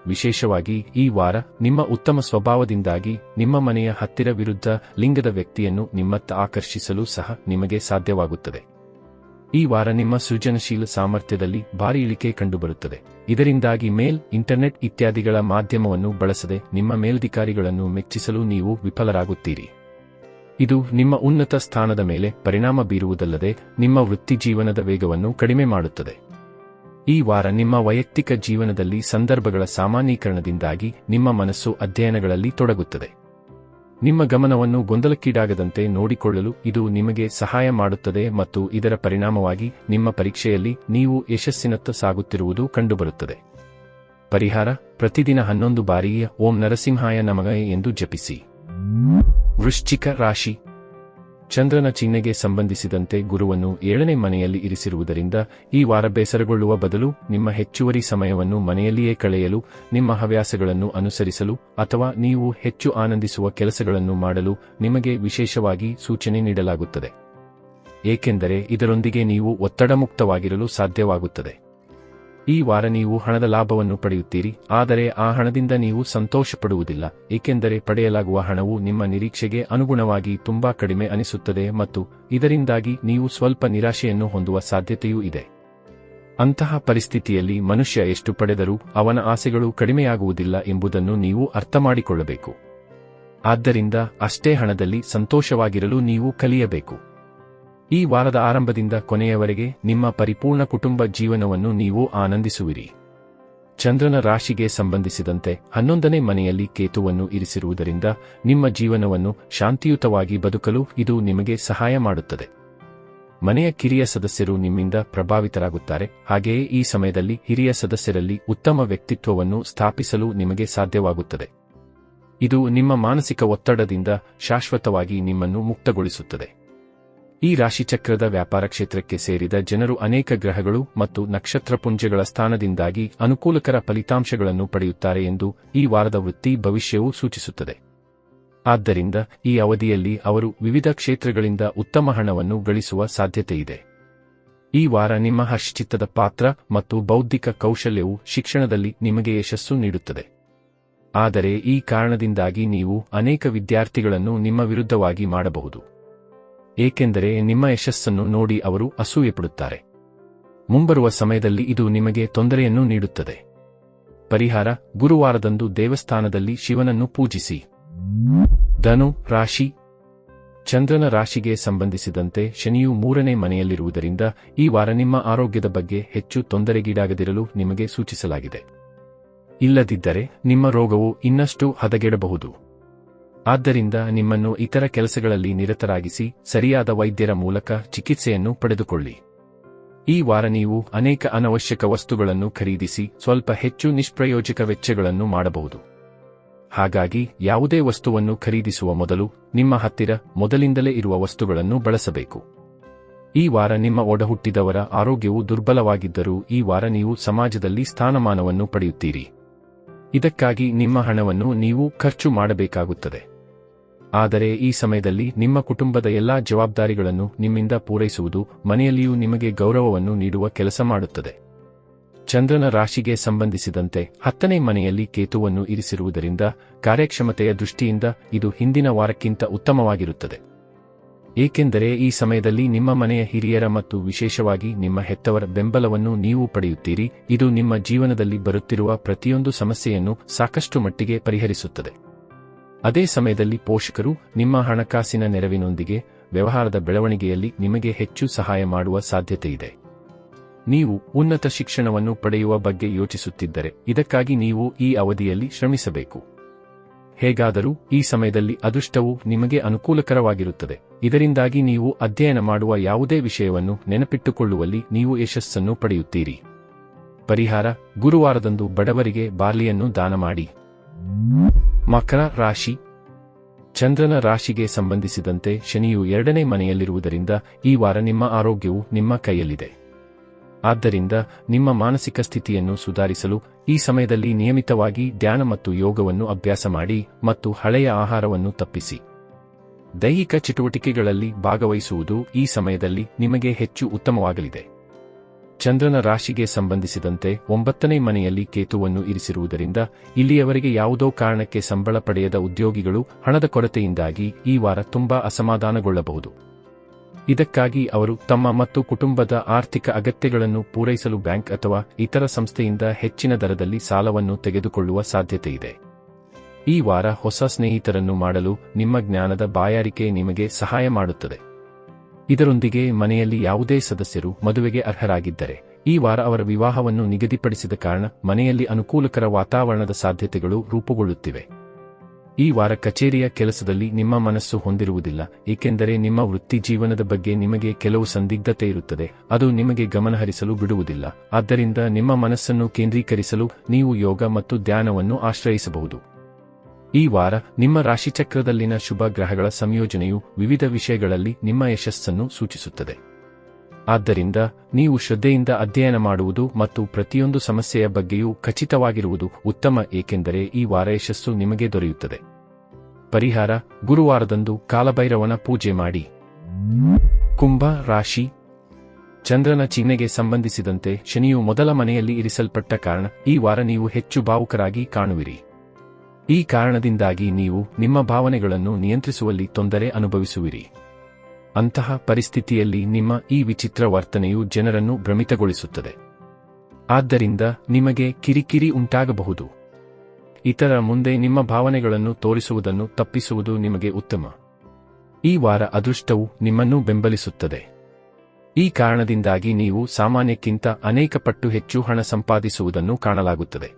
ವಿಶೇಷವಾಗಿ ಈ ವಾರ ನಿಮ್ಮ ಉತ್ತಮ ಸ್ವಭಾವದಿಂದಾಗಿ ನಿಮ್ಮ ಮನೆಯ ಹತ್ತಿರ ವಿರುದ್ಧ ಲಿಂಗದ ವ್ಯಕ್ತಿಯನ್ನು ನಿಮ್ಮತ್ತ ಆಕರ್ಷಿಸಲು ಸಹ ನಿಮಗೆ ಸಾಧ್ಯವಾಗುತ್ತದೆ. ಈ ವಾರ ನಿಮ್ಮ ಸೃಜನಶೀಲ ಸಾಮರ್ಥ್ಯದಲ್ಲಿ ಭಾರಿ ಇಳಿಕೆ ಕಂಡುಬರುತ್ತದೆ. ಇದರಿಂದಾಗಿ ಮೇಲ್, ಇಂಟರ್ನೆಟ್ ಇತ್ಯಾದಿಗಳ ಮಾಧ್ಯಮವನ್ನು ಬಳಸದೆ ನಿಮ್ಮ ಮೇಲಧಿಕಾರಿಗಳನ್ನು ಮೆಚ್ಚಿಸಲು ನೀವು ವಿಫಲರಾಗುತ್ತೀರಿ. ಇದು ನಿಮ್ಮ ಉನ್ನತ ಸ್ಥಾನದ ಮೇಲೆ ಪರಿಣಾಮ ಬೀರುವುದಲ್ಲದೆ ನಿಮ್ಮ ವೃತ್ತಿಜೀವನದ ವೇಗವನ್ನು ಕಡಿಮೆ ಮಾಡುತ್ತದೆ. ಈ ವಾರ ನಿಮ್ಮ ವೈಯಕ್ತಿಕ ಜೀವನದಲ್ಲಿ ಸಂದರ್ಭಗಳ ಸಾಮಾನ್ಯೀಕರಣದಿಂದಾಗಿ ನಿಮ್ಮ ಮನಸ್ಸು ಅಧ್ಯಯನಗಳಲ್ಲಿ ತೊಡಗುತ್ತದೆ. ನಿಮ್ಮ ಗಮನವನ್ನು ಗೊಂದಲಕ್ಕೀಡಾಗದಂತೆ ನೋಡಿಕೊಳ್ಳಲು ಇದು ನಿಮಗೆ ಸಹಾಯ ಮಾಡುತ್ತದೆ ಮತ್ತು ಇದರ ಪರಿಣಾಮವಾಗಿ ನಿಮ್ಮ ಪರೀಕ್ಷೆಯಲ್ಲಿ ನೀವು ಯಶಸ್ಸಿನತ್ತ ಸಾಗುತ್ತಿರುವುದು ಕಂಡುಬರುತ್ತದೆ. ಪರಿಹಾರ: ಪ್ರತಿದಿನ 11 ಬಾರಿ ಓಂ ನರಸಿಂಹಾಯ ನಮಃ ಎಂದು ಜಪಿಸಿ. ವೃಶ್ಚಿಕ ರಾಶಿ. ಚಂದ್ರನ ಚಿಹ್ನೆಗೆ ಸಂಬಂಧಿಸಿದಂತೆ ಗುರುವನ್ನು 7ನೇ ಮನೆಯಲ್ಲಿ ಇರಿಸಿರುವುದರಿಂದ ಈ ವಾರ ಬೇಸರಗೊಳ್ಳುವ ಬದಲು ನಿಮ್ಮ ಹೆಚ್ಚುವರಿ ಸಮಯವನ್ನು ಮನೆಯಲ್ಲಿಯೇ ಕಳೆಯಲು, ನಿಮ್ಮ ಹವ್ಯಾಸಗಳನ್ನು ಅನುಸರಿಸಲು ಅಥವಾ ನೀವು ಹೆಚ್ಚು ಆನಂದಿಸುವ ಕೆಲಸಗಳನ್ನು ಮಾಡಲು ನಿಮಗೆ ವಿಶೇಷವಾಗಿ ಸೂಚನೆ ನೀಡಲಾಗುತ್ತದೆ. ಏಕೆಂದರೆ ಇದರೊಂದಿಗೆ ನೀವು ಒತ್ತಡಮುಕ್ತವಾಗಿರಲು ಸಾಧ್ಯವಾಗುತ್ತದೆ. ಈ ವಾರ ನೀವು ಹಣದ ಲಾಭವನ್ನು ಪಡೆಯುತ್ತೀರಿ, ಆದರೆ ಆ ಹಣದಿಂದ ನೀವು ಸಂತೋಷಪಡುವುದಿಲ್ಲ, ಏಕೆಂದರೆ ಪಡೆಯಲಾಗುವ ಹಣವು ನಿಮ್ಮ ನಿರೀಕ್ಷೆಗೆ ಅನುಗುಣವಾಗಿ ತುಂಬಾ ಕಡಿಮೆ ಅನಿಸುತ್ತದೆ ಮತ್ತು ಇದರಿಂದಾಗಿ ನೀವು ಸ್ವಲ್ಪ ನಿರಾಶೆಯನ್ನು ಹೊಂದುವ ಸಾಧ್ಯತೆಯೂ ಇದೆ. ಅಂತಹ ಪರಿಸ್ಥಿತಿಯಲ್ಲಿ ಮನುಷ್ಯ ಎಷ್ಟು ಪಡೆದರೂ ಅವನ ಆಸೆಗಳು ಕಡಿಮೆಯಾಗುವುದಿಲ್ಲ ಎಂಬುದನ್ನು ನೀವು ಅರ್ಥಮಾಡಿಕೊಳ್ಳಬೇಕು. ಆದ್ದರಿಂದ ಅಷ್ಟೇ ಹಣದಲ್ಲಿ ಸಂತೋಷವಾಗಿರಲು ನೀವು ಕಲಿಯಬೇಕು. ಈ ವಾರದ ಆರಂಭದಿಂದ ಕೊನೆಯವರೆಗೆ ನಿಮ್ಮ ಪರಿಪೂರ್ಣ ಕುಟುಂಬ ಜೀವನವನ್ನು ನೀವು ಆನಂದಿಸುವಿರಿ. ಚಂದ್ರನ ರಾಶಿಗೆ ಸಂಬಂಧಿಸಿದಂತೆ 11ನೇ ಮನೆಯಲ್ಲಿ ಕೇತುವನ್ನು ಇರಿಸಿರುವುದರಿಂದ ನಿಮ್ಮ ಜೀವನವನ್ನು ಶಾಂತಿಯುತವಾಗಿ ಬದುಕಲು ಇದು ನಿಮಗೆ ಸಹಾಯ ಮಾಡುತ್ತದೆ. ಮನೆಯ ಕಿರಿಯ ಸದಸ್ಯರು ನಿಮ್ಮಿಂದ ಪ್ರಭಾವಿತರಾಗುತ್ತಾರೆ. ಹಾಗೆಯೇ ಈ ಸಮಯದಲ್ಲಿ ಹಿರಿಯ ಸದಸ್ಯರಲ್ಲಿ ಉತ್ತಮ ವ್ಯಕ್ತಿತ್ವವನ್ನು ಸ್ಥಾಪಿಸಲು ನಿಮಗೆ ಸಾಧ್ಯವಾಗುತ್ತದೆ. ಇದು ನಿಮ್ಮ ಮಾನಸಿಕ ಒತ್ತಡದಿಂದ ಶಾಶ್ವತವಾಗಿ ನಿಮ್ಮನ್ನು ಮುಕ್ತಗೊಳಿಸುತ್ತದೆ. ಈ ರಾಶಿಚಕ್ರದ ವ್ಯಾಪಾರ ಕ್ಷೇತ್ರಕ್ಕೆ ಸೇರಿದ ಜನರು ಅನೇಕ ಗ್ರಹಗಳು ಮತ್ತು ನಕ್ಷತ್ರಪುಂಜಗಳ ಸ್ಥಾನದಿಂದಾಗಿ ಅನುಕೂಲಕರ ಫಲಿತಾಂಶಗಳನ್ನು ಪಡೆಯುತ್ತಾರೆ ಎಂದು ಈ ವಾರದ ವೃತ್ತಿ ಭವಿಷ್ಯವು ಸೂಚಿಸುತ್ತದೆ. ಆದ್ದರಿಂದ ಈ ಅವಧಿಯಲ್ಲಿ ಅವರು ವಿವಿಧ ಕ್ಷೇತ್ರಗಳಿಂದ ಉತ್ತಮ ಹಣವನ್ನು ಗಳಿಸುವ ಸಾಧ್ಯತೆಯಿದೆ. ಈ ವಾರ ನಿಮ್ಮ ಹರ್ಷಚಿತ್ತದ ಪಾತ್ರ ಮತ್ತು ಬೌದ್ಧಿಕ ಕೌಶಲ್ಯವು ಶಿಕ್ಷಣದಲ್ಲಿ ನಿಮಗೆ ಯಶಸ್ಸು ನೀಡುತ್ತದೆ. ಆದರೆ ಈ ಕಾರಣದಿಂದಾಗಿ ನೀವು ಅನೇಕ ವಿದ್ಯಾರ್ಥಿಗಳನ್ನು ನಿಮ್ಮ ವಿರುದ್ಧವಾಗಿ ಮಾಡಬಹುದು. ಏಕೆಂದರೆ ನಿಮ್ಮ ಯಶಸ್ಸನ್ನು ನೋಡಿ ಅವರು ಅಸೂಯೆಪಡುತ್ತಾರೆ. ಮುಂಬರುವ ಸಮಯದಲ್ಲಿ ಇದು ನಿಮಗೆ ತೊಂದರೆಯನ್ನು ನೀಡುತ್ತದೆ. ಪರಿಹಾರ: ಗುರುವಾರದಂದು ದೇವಸ್ಥಾನದಲ್ಲಿ ಶಿವನನ್ನು ಪೂಜಿಸಿ. ಧನು ರಾಶಿ. ಚಂದ್ರನ ರಾಶಿಗೆ ಸಂಬಂಧಿಸಿದಂತೆ ಶನಿಯು 3ನೇ ಮನೆಯಲ್ಲಿರುವುದರಿಂದ ಈ ವಾರ ನಿಮ್ಮ ಆರೋಗ್ಯದ ಬಗ್ಗೆ ಹೆಚ್ಚು ತೊಂದರೆಗೀಡಾಗದಿರಲು ನಿಮಗೆ ಸೂಚಿಸಲಾಗಿದೆ. ಇಲ್ಲದಿದ್ದರೆ ನಿಮ್ಮ ರೋಗವು ಇನ್ನಷ್ಟು ಹದಗೆಡಬಹುದು. ಆದ್ದರಿಂದ ನಿಮ್ಮನ್ನು ಇತರ ಕೆಲಸಗಳಲ್ಲಿ ನಿರತರಾಗಿಸಿ ಸರಿಯಾದ ವೈದ್ಯರ ಮೂಲಕ ಚಿಕಿತ್ಸೆಯನ್ನು ಪಡೆದುಕೊಳ್ಳಿ. ಈ ವಾರ ನೀವು ಅನೇಕ ಅನವಶ್ಯಕ ವಸ್ತುಗಳನ್ನು ಖರೀದಿಸಿ ಸ್ವಲ್ಪ ಹೆಚ್ಚು ನಿಷ್ಪ್ರಯೋಜಕ ವೆಚ್ಚಗಳನ್ನು ಮಾಡಬಹುದು. ಹಾಗಾಗಿ ಯಾವುದೇ ವಸ್ತುವನ್ನು ಖರೀದಿಸುವ ಮೊದಲು ನಿಮ್ಮ ಹತ್ತಿರ ಮೊದಲಿಂದಲೇ ಇರುವ ವಸ್ತುಗಳನ್ನು ಬಳಸಬೇಕು. ಈ ವಾರ ನಿಮ್ಮ ಒಡಹುಟ್ಟಿದವರ ಆರೋಗ್ಯವು ದುರ್ಬಲವಾಗಿದ್ದರೂ ಈ ವಾರ ನೀವು ಸಮಾಜದಲ್ಲಿ ಸ್ಥಾನಮಾನವನ್ನು ಪಡೆಯುತ್ತೀರಿ. ಇದಕ್ಕಾಗಿ ನಿಮ್ಮ ಹಣವನ್ನು ನೀವು ಖರ್ಚು ಮಾಡಬೇಕಾಗುತ್ತದೆ. ಆದರೆ ಈ ಸಮಯದಲ್ಲಿ ನಿಮ್ಮ ಕುಟುಂಬದ ಎಲ್ಲಾ ಜವಾಬ್ದಾರಿಗಳನ್ನು ನಿಮ್ಮಿಂದ ಪೂರೈಸುವುದು ಮನೆಯಲ್ಲಿಯೂ ನಿಮಗೆ ಗೌರವವನ್ನು ನೀಡುವ ಕೆಲಸ ಮಾಡುತ್ತದೆ. ಚಂದ್ರನ ರಾಶಿಗೆ ಸಂಬಂಧಿಸಿದಂತೆ 10ನೇ ಮನೆಯಲ್ಲಿ ಕೇತುವನ್ನು ಇರಿಸಿರುವುದರಿಂದ ಕಾರ್ಯಕ್ಷಮತೆಯ ದೃಷ್ಟಿಯಿಂದ ಇದು ಹಿಂದಿನ ವಾರಕ್ಕಿಂತ ಉತ್ತಮವಾಗಿರುತ್ತದೆ. ಏಕೆಂದರೆ ಈ ಸಮಯದಲ್ಲಿ ನಿಮ್ಮ ಮನೆಯ ಹಿರಿಯರ ಮತ್ತು ವಿಶೇಷವಾಗಿ ನಿಮ್ಮ ಹೆತ್ತವರ ಬೆಂಬಲವನ್ನು ನೀವು ಪಡೆಯುತ್ತೀರಿ. ಇದು ನಿಮ್ಮ ಜೀವನದಲ್ಲಿ ಬರುತ್ತಿರುವ ಪ್ರತಿಯೊಂದು ಸಮಸ್ಯೆಯನ್ನು ಸಾಕಷ್ಟು ಮಟ್ಟಿಗೆ ಪರಿಹರಿಸುತ್ತದೆ. ಅದೇ ಸಮಯದಲ್ಲಿ ಪೋಷಕರು ನಿಮ್ಮ ಹಣಕಾಸಿನ ನೆರವಿನೊಂದಿಗೆ ವ್ಯವಹಾರದ ಬೆಳವಣಿಗೆಯಲ್ಲಿ ನಿಮಗೆ ಹೆಚ್ಚು ಸಹಾಯ ಮಾಡುವ ಸಾಧ್ಯತೆಯಿದೆ. ನೀವು ಉನ್ನತ ಶಿಕ್ಷಣವನ್ನು ಪಡೆಯುವ ಬಗ್ಗೆ ಯೋಚಿಸುತ್ತಿದ್ದರೆ ಇದಕ್ಕಾಗಿ ನೀವು ಈ ಅವಧಿಯಲ್ಲಿ ಶ್ರಮಿಸಬೇಕು. ಹೇಗಾದರೂ ಈ ಸಮಯದಲ್ಲಿ ಅದೃಷ್ಟವು ನಿಮಗೆ ಅನುಕೂಲಕರವಾಗಿರುತ್ತದೆ. ಇದರಿಂದಾಗಿ ನೀವು ಅಧ್ಯಯನ ಮಾಡುವ ಯಾವುದೇ ವಿಷಯವನ್ನು ನೆನಪಿಟ್ಟುಕೊಳ್ಳುವಲ್ಲಿ ನೀವು ಯಶಸ್ಸನ್ನು ಪಡೆಯುತ್ತೀರಿ. ಪರಿಹಾರ: ಗುರುವಾರದಂದು ಬಡವರಿಗೆ ಬಾರ್ಲಿಯನ್ನು ದಾನ ಮಾಡಿ. ಮಕರ ರಾಶಿ. ಚಂದ್ರನ ರಾಶಿಗೆ ಸಂಬಂಧಿಸಿದಂತೆ ಶನಿಯು 2ನೇ ಮನೆಯಲ್ಲಿರುವುದರಿಂದ ಈ ವಾರ ನಿಮ್ಮ ಆರೋಗ್ಯವು ನಿಮ್ಮ ಕೈಯಲ್ಲಿದೆ. ಆದ್ದರಿಂದ ನಿಮ್ಮ ಮಾನಸಿಕ ಸ್ಥಿತಿಯನ್ನು ಸುಧಾರಿಸಲು ಈ ಸಮಯದಲ್ಲಿ ನಿಯಮಿತವಾಗಿ ಧ್ಯಾನ ಮತ್ತು ಯೋಗವನ್ನು ಅಭ್ಯಾಸ ಮಾಡಿ ಮತ್ತು ಹಳೆಯ ಆಹಾರವನ್ನು ತಪ್ಪಿಸಿ. ದೈಹಿಕ ಚಟುವಟಿಕೆಗಳಲ್ಲಿ ಭಾಗವಹಿಸುವುದು ಈ ಸಮಯದಲ್ಲಿ ನಿಮಗೆ ಹೆಚ್ಚು ಉತ್ತಮವಾಗಲಿದೆ. ಚಂದ್ರನ ರಾಶಿಗೆ ಸಂಬಂಧಿಸಿದಂತೆ 9ನೇ ಮನೆಯಲ್ಲಿ ಕೇತುವನ್ನು ಇರಿಸಿರುವುದರಿಂದ ಇಲ್ಲಿಯವರೆಗೆ ಯಾವುದೋ ಕಾರಣಕ್ಕೆ ಸಂಬಳ ಪಡೆಯದ ಉದ್ಯೋಗಿಗಳು ಹಣದ ಕೊರತೆಯಿಂದಾಗಿ ಈ ವಾರ ತುಂಬಾ ಅಸಮಾಧಾನಗೊಳ್ಳಬಹುದು. ಇದಕ್ಕಾಗಿ ಅವರು ತಮ್ಮ ಮತ್ತು ಕುಟುಂಬದ ಆರ್ಥಿಕ ಅಗತ್ಯಗಳನ್ನು ಪೂರೈಸಲು ಬ್ಯಾಂಕ್ ಅಥವಾ ಇತರ ಸಂಸ್ಥೆಯಿಂದ ಹೆಚ್ಚಿನ ದರದಲ್ಲಿ ಸಾಲವನ್ನು ತೆಗೆದುಕೊಳ್ಳುವ ಸಾಧ್ಯತೆಯಿದೆ. ಈ ವಾರ ಹೊಸ ಸ್ನೇಹಿತರನ್ನು ಮಾಡಲು ನಿಮ್ಮ ಜ್ಞಾನದ ಬಾಯಾರಿಕೆ ನಿಮಗೆ ಸಹಾಯ ಮಾಡುತ್ತದೆ. ಇದರೊಂದಿಗೆ ಮನೆಯಲ್ಲಿ ಯಾವುದೇ ಸದಸ್ಯರು ಮದುವೆಗೆ ಅರ್ಹರಾಗಿದ್ದರೆ ಈ ವಾರ ಅವರ ವಿವಾಹವನ್ನು ನಿಗದಿಪಡಿಸಿದ ಕಾರಣ ಮನೆಯಲ್ಲಿ ಅನುಕೂಲಕರ ವಾತಾವರಣದ ಸಾಧ್ಯತೆಗಳು ರೂಪುಗೊಳ್ಳುತ್ತಿವೆ. ಈ ವಾರ ಕಚೇರಿಯ ಕೆಲಸದಲ್ಲಿ ನಿಮ್ಮ ಮನಸ್ಸು ಹೊಂದಿರುವುದಿಲ್ಲ, ಏಕೆಂದರೆ ನಿಮ್ಮ ವೃತ್ತಿ ಜೀವನದ ಬಗ್ಗೆ ನಿಮಗೆ ಕೆಲವು ಸಂದಿಗ್ಧತೆ ಇರುತ್ತದೆ. ಅದು ನಿಮಗೆ ಗಮನಹರಿಸಲು ಬಿಡುವುದಿಲ್ಲ. ಆದ್ದರಿಂದ ನಿಮ್ಮ ಮನಸ್ಸನ್ನು ಕೇಂದ್ರೀಕರಿಸಲು ನೀವು ಯೋಗ ಮತ್ತು ಧ್ಯಾನವನ್ನು ಆಶ್ರಯಿಸಬಹುದು. ಈ ವಾರ ನಿಮ್ಮ ರಾಶಿಚಕ್ರದಲ್ಲಿನ ಶುಭ ಗ್ರಹಗಳ ಸಂಯೋಜನೆಯು ವಿವಿಧ ವಿಷಯಗಳಲ್ಲಿ ನಿಮ್ಮ ಯಶಸ್ಸನ್ನು ಸೂಚಿಸುತ್ತದೆ. ಆದ್ದರಿಂದ ನೀವು ಶ್ರದ್ಧೆಯಿಂದ ಅಧ್ಯಯನ ಮಾಡುವುದು ಮತ್ತು ಪ್ರತಿಯೊಂದು ಸಮಸ್ಯೆಯ ಬಗ್ಗೆಯೂ ಖಚಿತವಾಗಿರುವುದು ಉತ್ತಮ, ಏಕೆಂದರೆ ಈ ವಾರ ಯಶಸ್ಸು ನಿಮಗೆ ದೊರೆಯುತ್ತದೆ. ಪರಿಹಾರ: ಗುರುವಾರದಂದು ಕಾಲಭೈರವನ ಪೂಜೆ ಮಾಡಿ. ಕುಂಭ ರಾಶಿ. ಚಂದ್ರನ ಚಿಹ್ನೆಗೆ ಸಂಬಂಧಿಸಿದಂತೆ ಶನಿಯು ಮೊದಲ ಮನೆಯಲ್ಲಿ ಇರಿಸಲ್ಪಟ್ಟ ಕಾರಣ ಈ ವಾರ ನೀವು ಹೆಚ್ಚು ಭಾವುಕರಾಗಿ ಕಾಣುವಿರಿ. ಈ ಕಾರಣದಿಂದಾಗಿ ನೀವು ನಿಮ್ಮ ಭಾವನೆಗಳನ್ನು ನಿಯಂತ್ರಿಸುವಲ್ಲಿ ತೊಂದರೆ ಅನುಭವಿಸುವಿರಿ. ಅಂತಹ ಪರಿಸ್ಥಿತಿಯಲ್ಲಿ ನಿಮ್ಮ ಈ ವಿಚಿತ್ರ ವರ್ತನೆಯು ಜನರನ್ನು ಭ್ರಮಿತಗೊಳಿಸುತ್ತದೆ. ಆದ್ದರಿಂದ ನಿಮಗೆ ಕಿರಿಕಿರಿ ಉಂಟಾಗಬಹುದು. ಇತರ ಮುಂದೆ ನಿಮ್ಮ ಭಾವನೆಗಳನ್ನು ತೋರಿಸುವುದನ್ನು ತಪ್ಪಿಸುವುದು ನಿಮಗೆ ಉತ್ತಮ. ಈ ವಾರ ಅದೃಷ್ಟವು ನಿಮ್ಮನ್ನು ಬೆಂಬಲಿಸುತ್ತದೆ. ಈ ಕಾರಣದಿಂದಾಗಿ ನೀವು ಸಾಮಾನ್ಯಕ್ಕಿಂತ ಅನೇಕ ಪಟ್ಟು ಹೆಚ್ಚು ಹಣ ಸಂಪಾದಿಸುವುದನ್ನು ಕಾಣಲಾಗುತ್ತದೆ.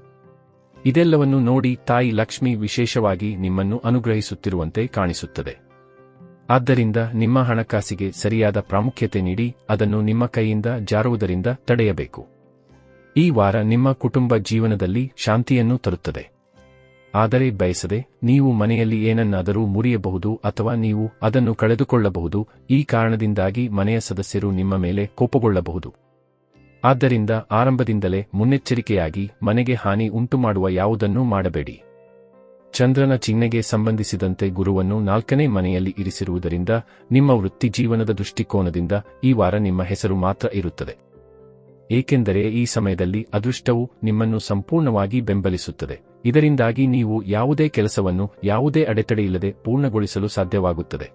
ಇದೆಲ್ಲವನ್ನು ನೋಡಿ ತಾಯಿ ಲಕ್ಷ್ಮಿ ವಿಶೇಷವಾಗಿ ನಿಮ್ಮನ್ನು ಅನುಗ್ರಹಿಸುತ್ತಿರುವಂತೆ ಕಾಣಿಸುತ್ತದೆ. ಆದ್ದರಿಂದ ನಿಮ್ಮ ಹಣಕಾಸಿಗೆ ಸರಿಯಾದ ಪ್ರಾಮುಖ್ಯತೆ ನೀಡಿ ಅದನ್ನು ನಿಮ್ಮ ಕೈಯಿಂದ ಜಾರುವುದರಿಂದ ತಡೆಯಬೇಕು. ಈ ವಾರ ನಿಮ್ಮ ಕುಟುಂಬ ಜೀವನದಲ್ಲಿ ಶಾಂತಿಯನ್ನು ತರುತ್ತದೆ. ಆದರೆ ಬಯಸದೆ ನೀವು ಮನೆಯಲ್ಲಿ ಏನನ್ನಾದರೂ ಮುರಿಯಬಹುದು ಅಥವಾ ನೀವು ಅದನ್ನು ಕಳೆದುಕೊಳ್ಳಬಹುದು. ಈ ಕಾರಣದಿಂದಾಗಿ ಮನೆಯ ಸದಸ್ಯರು ನಿಮ್ಮ ಮೇಲೆ ಕೋಪಗೊಳ್ಳಬಹುದು. ಆದ್ದರಿಂದ ಆರಂಭದಿಂದಲೇ ಮುನ್ನೆಚ್ಚರಿಕೆಯಾಗಿ ಮನೆಗೆ ಹಾನಿ ಉಂಟುಮಾಡುವ ಯಾವುದನ್ನೂ ಮಾಡಬೇಡಿ. ಚಂದ್ರನ ಚಿಹ್ನೆಗೆ ಸಂಬಂಧಿಸಿದಂತೆ ಗುರುವನ್ನು 4ನೇ ಮನೆಯಲ್ಲಿ ಇರಿಸಿರುವುದರಿಂದ ನಿಮ್ಮ ವೃತ್ತಿ ಜೀವನದ ದೃಷ್ಟಿಕೋನದಿಂದ ಈ ವಾರ ನಿಮ್ಮ ಹೆಸರು ಮಾತ್ರ ಇರುತ್ತದೆ. ಏಕೆಂದರೆ ಈ ಸಮಯದಲ್ಲಿ ಅದೃಷ್ಟವು ನಿಮ್ಮನ್ನು ಸಂಪೂರ್ಣವಾಗಿ ಬೆಂಬಲಿಸುತ್ತದೆ. ಇದರಿಂದಾಗಿ ನೀವು ಯಾವುದೇ ಕೆಲಸವನ್ನು ಯಾವುದೇ ಅಡೆತಡೆಯಿಲ್ಲದೆ ಪೂರ್ಣಗೊಳಿಸಲು ಸಾಧ್ಯವಾಗುತ್ತದೆ.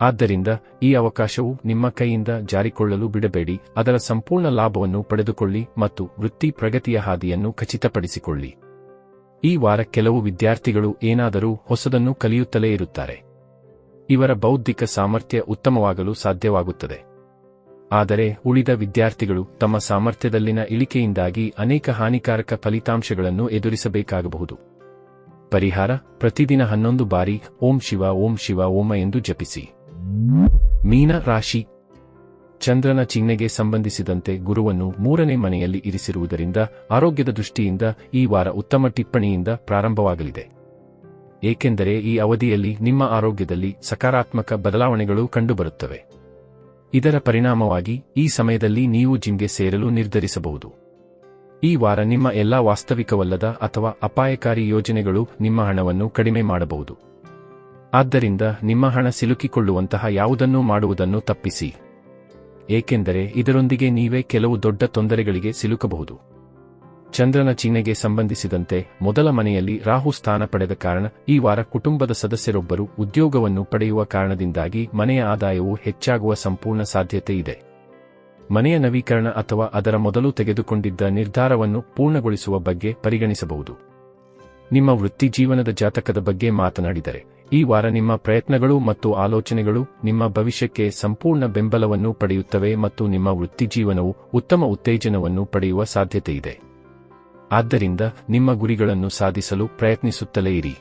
ಆದ್ದರಿಂದ ಈ ಅವಕಾಶವು ನಿಮ್ಮ ಕೈಯಿಂದ ಜಾರಿಕೊಳ್ಳಲು ಬಿಡಬೇಡಿ. ಅದರ ಸಂಪೂರ್ಣ ಲಾಭವನ್ನು ಪಡೆದುಕೊಳ್ಳಿ ಮತ್ತು ವೃತ್ತಿ ಪ್ರಗತಿಯ ಹಾದಿಯನ್ನು ಖಚಿತಪಡಿಸಿಕೊಳ್ಳಿ. ಈ ವಾರ ಕೆಲವು ವಿದ್ಯಾರ್ಥಿಗಳು ಏನಾದರೂ ಹೊಸದನ್ನು ಕಲಿಯುತ್ತಲೇ ಇರುತ್ತಾರೆ. ಇವರ ಬೌದ್ಧಿಕ ಸಾಮರ್ಥ್ಯ ಉತ್ತಮವಾಗಲು ಸಾಧ್ಯವಾಗುತ್ತದೆ. ಆದರೆ ಉಳಿದ ವಿದ್ಯಾರ್ಥಿಗಳು ತಮ್ಮ ಸಾಮರ್ಥ್ಯದಲ್ಲಿನ ಇಳಿಕೆಯಿಂದಾಗಿ ಅನೇಕ ಹಾನಿಕಾರಕ ಫಲಿತಾಂಶಗಳನ್ನು ಎದುರಿಸಬೇಕಾಗಬಹುದು. ಪರಿಹಾರ: ಪ್ರತಿದಿನ 11 ಬಾರಿ ಓಂ ಶಿವ ಓಂ ಶಿವ ಓಂ ಎಂದು ಜಪಿಸಿ. ಮೀನ ರಾಶಿ. ಚಂದ್ರನ ಚಿಹ್ನೆಗೆ ಸಂಬಂಧಿಸಿದಂತೆ ಗುರುವನ್ನು 3ನೇ ಮನೆಯಲ್ಲಿ ಇರಿಸಿರುವುದರಿಂದ ಆರೋಗ್ಯದ ದೃಷ್ಟಿಯಿಂದ ಈ ವಾರ ಉತ್ತಮ ಟಿಪ್ಪಣಿಯಿಂದ ಪ್ರಾರಂಭವಾಗಲಿದೆ. ಏಕೆಂದರೆ ಈ ಅವಧಿಯಲ್ಲಿ ನಿಮ್ಮ ಆರೋಗ್ಯದಲ್ಲಿ ಸಕಾರಾತ್ಮಕ ಬದಲಾವಣೆಗಳು ಕಂಡುಬರುತ್ತವೆ. ಇದರ ಪರಿಣಾಮವಾಗಿ ಈ ಸಮಯದಲ್ಲಿ ನೀವು ಜಿಮ್ಗೆ ಸೇರಲು ನಿರ್ಧರಿಸಬಹುದು. ಈ ವಾರ ನಿಮ್ಮ ಎಲ್ಲಾ ವಾಸ್ತವಿಕವಲ್ಲದ ಅಥವಾ ಅಪಾಯಕಾರಿ ಯೋಜನೆಗಳು ನಿಮ್ಮ ಹಣವನ್ನು ಕಡಿಮೆ ಮಾಡಬಹುದು. ಆದ್ದರಿಂದ ನಿಮ್ಮ ಹಣ ಸಿಲುಕಿಕೊಳ್ಳುವಂತಹ ಯಾವುದನ್ನೂ ಮಾಡುವುದನ್ನು ತಪ್ಪಿಸಿ, ಏಕೆಂದರೆ ಇದರೊಂದಿಗೆ ನೀವೇ ಕೆಲವು ದೊಡ್ಡ ತೊಂದರೆಗಳಿಗೆ ಸಿಲುಕಬಹುದು. ಚಂದ್ರನ ಚಿಹ್ನೆಗೆ ಸಂಬಂಧಿಸಿದಂತೆ ಮೊದಲ ಮನೆಯಲ್ಲಿ ರಾಹು ಸ್ಥಾನ ಪಡೆದ ಕಾರಣ ಈ ವಾರ ಕುಟುಂಬದ ಸದಸ್ಯರೊಬ್ಬರು ಉದ್ಯೋಗವನ್ನು ಪಡೆಯುವ ಕಾರಣದಿಂದಾಗಿ ಮನೆಯ ಆದಾಯವು ಹೆಚ್ಚಾಗುವ ಸಂಪೂರ್ಣ ಸಾಧ್ಯತೆ ಇದೆ. ಮನೆಯ ನವೀಕರಣ ಅಥವಾ ಅದರ ಮೊದಲು ತೆಗೆದುಕೊಂಡಿದ್ದ ನಿರ್ಧಾರವನ್ನು ಪೂರ್ಣಗೊಳಿಸುವ ಬಗ್ಗೆ ಪರಿಗಣಿಸಬಹುದು. ನಿಮ್ಮ ವೃತ್ತಿ ಜೀವನದ ಜಾತಕದ ಬಗ್ಗೆ ಮಾತನಾಡಿದರೆ, ಈ ವಾರ ನಿಮ್ಮ ಪ್ರಯತ್ನಗಳು ಮತ್ತು ಆಲೋಚನೆಗಳು ನಿಮ್ಮ ಭವಿಷ್ಯಕ್ಕೆ ಸಂಪೂರ್ಣ ಬೆಂಬಲವನ್ನು ಪಡೆಯುತ್ತವೆ ಮತ್ತು ನಿಮ್ಮ ವೃತ್ತಿಜೀವನವು ಉತ್ತಮ ಉತ್ತೇಜನವನ್ನು ಪಡೆಯುವ ಸಾಧ್ಯತೆಯಿದೆ. ಆದ್ದರಿಂದ ನಿಮ್ಮ ಗುರಿಗಳನ್ನು ಸಾಧಿಸಲು ಪ್ರಯತ್ನಿಸುತ್ತಲೇ ಇರಿ.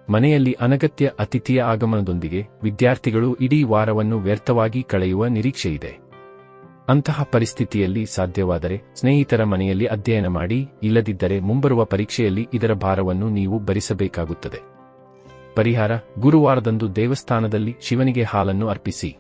ಮನೆಯಲ್ಲಿ ಅನಗತ್ಯ ಅತಿಥಿಯ ಆಗಮನದೊಂದಿಗೆ ವಿದ್ಯಾರ್ಥಿಗಳು ಇಡೀ ವಾರವನ್ನು ವ್ಯರ್ಥವಾಗಿ ಕಳೆಯುವ ನಿರೀಕ್ಷೆಯಿದೆ. ಅಂತಹ ಪರಿಸ್ಥಿತಿಯಲ್ಲಿ ಸಾಧ್ಯವಾದರೆ ಸ್ನೇಹಿತರ ಮನೆಯಲ್ಲಿ ಅಧ್ಯಯನ ಮಾಡಿ, ಇಲ್ಲದಿದ್ದರೆ ಮುಂಬರುವ ಪರೀಕ್ಷೆಯಲ್ಲಿ ಇದರ ಭಾರವನ್ನು ನೀವು ಭರಿಸಬೇಕಾಗುತ್ತದೆ. ಪರಿಹಾರ: ಗುರುವಾರದಂದು ದೇವಸ್ಥಾನದಲ್ಲಿ ಶಿವನಿಗೆ ಹಾಲನ್ನು ಅರ್ಪಿಸಿ.